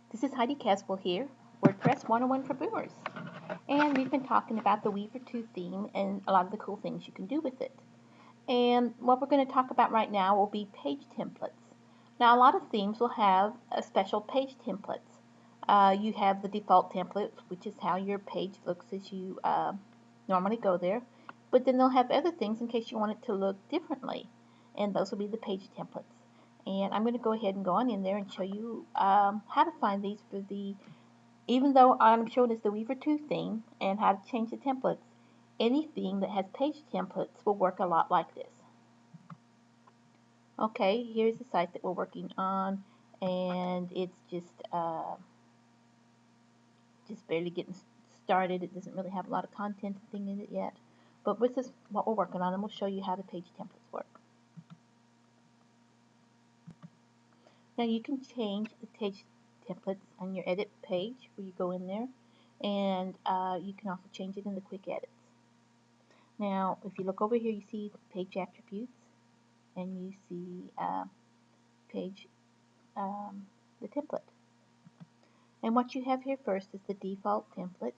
This is Heidi Caswell here, WordPress 101 for Boomers. And we've been talking about the Weaver 2 theme and a lot of the cool things you can do with it. And what we're going to talk about right now will be page templates. Now, a lot of themes will have a special page templates. You have the default template, which is how your page looks as you normally go there. But then they'll have other things in case you want it to look differently. And those will be the page templates. And I'm going to go ahead and go on in there and show you how to find these for even though I'm showing us the Weaver 2 theme and how to change the templates, any theme that has page templates will work a lot like this. Okay, here's the site that we're working on, and it's just barely getting started. It doesn't really have a lot of content and thing in it yet. But this is what we're working on, and we'll show you how the page templates work. Now you can change the page templates on your edit page where you go in there, and you can also change it in the quick edits. Now if you look over here, you see page attributes, and you see page the template. And what you have here first is the default template,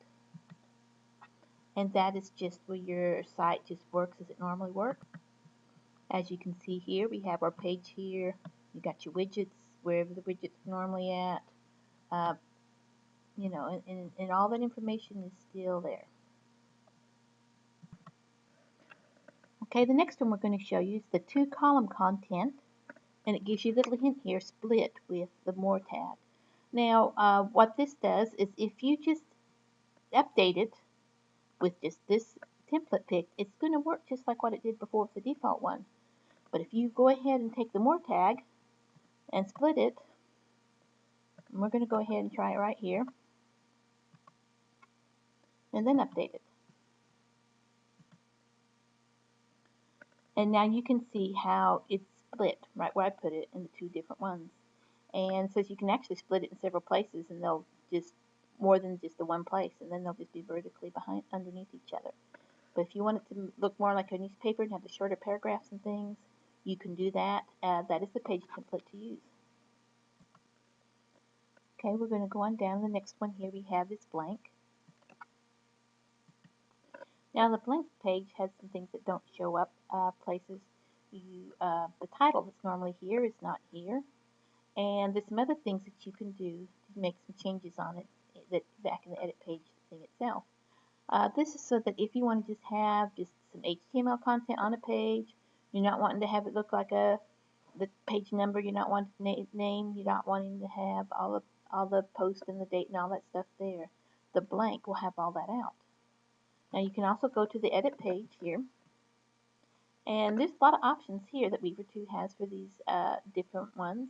and that is just where your site just works as it normally works. As you can see here, we have our page here. You got your widgets wherever the widgets are normally at. You know, and all that information is still there. Okay, the next one we're going to show you is the 2-column content, and it gives you the hint here, split with the more tag. Now, what this does is if you just update it with just this template picked, it's going to work just like what it did before with the default one. But if you go ahead and take the more tag and split it, and we're going to go ahead and try it right here, and then update it. And now you can see how it's split right where I put it in the two different ones. And so you can actually split it in several places, and they'll just more than just the one place, and then they'll just be vertically behind underneath each other. But if you want it to look more like a newspaper and have the shorter paragraphs and things, you can do that. That is the page template to use. Okay, we're going to go on down. The next one here we have is blank. Now the blank page has some things that don't show up places. The title that's normally here is not here. And there's some other things that you can do to make some changes on it that back in the edit page thing itself. This is so that if you want to just have just some HTML content on a page, you're not wanting to have it look like the page number, you're not wanting name, you're not wanting to have all the post and the date and all that stuff there. The blank will have all that out. Now you can also go to the edit page here, and there's a lot of options here that Weaver 2 has for these different ones.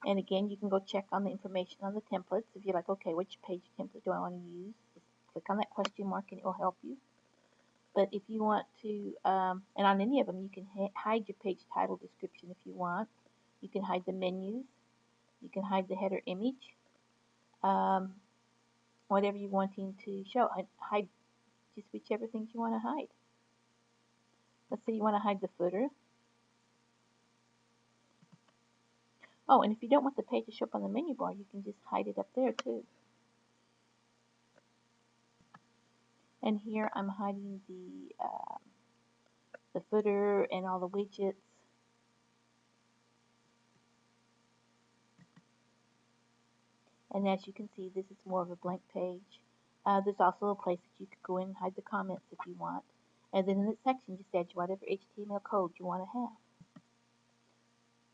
And again, you can go check on the information on the templates. If you're like, okay, which page template do I want to use? Just click on that question mark and it will help you. But if you want to, and on any of them, you can hide your page title description if you want. You can hide the menus. You can hide the header image. Whatever you're wanting to show. Hide just whichever things you want to hide. Let's say you want to hide the footer. Oh, and if you don't want the page to show up on the menu bar, you can just hide it up there too. And here I'm hiding the footer and all the widgets. And as you can see, this is more of a blank page. There's also a place that you could go in and hide the comments if you want. And then in this section, just add whatever HTML code you want to have.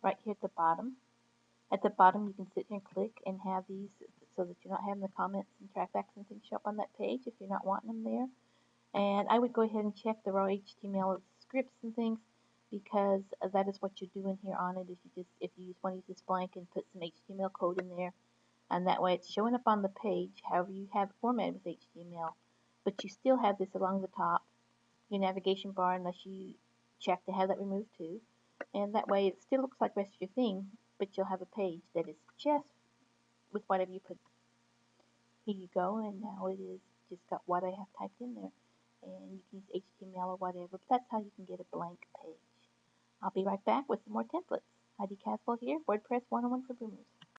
Right here at the bottom. At the bottom, you can sit here and click and have these so that you're not having the comments and trackbacks and things show up on that page if you're not wanting them there. And I would go ahead and check the raw HTML scripts and things, because that is what you're doing here on it. If you just want to use this blank and put some HTML code in there, and that way it's showing up on the page however you have it formatted with HTML, but you still have this along the top, your navigation bar, unless you check to have that removed too. And that way it still looks like the rest of your thing, but you'll have a page that is just with whatever you put. Here you go, and now it is just got what I have typed in there. And you can use HTML or whatever, but that's how you can get a blank page. I'll be right back with some more templates. Heidi Caswell here, WordPress 101 for Boomers.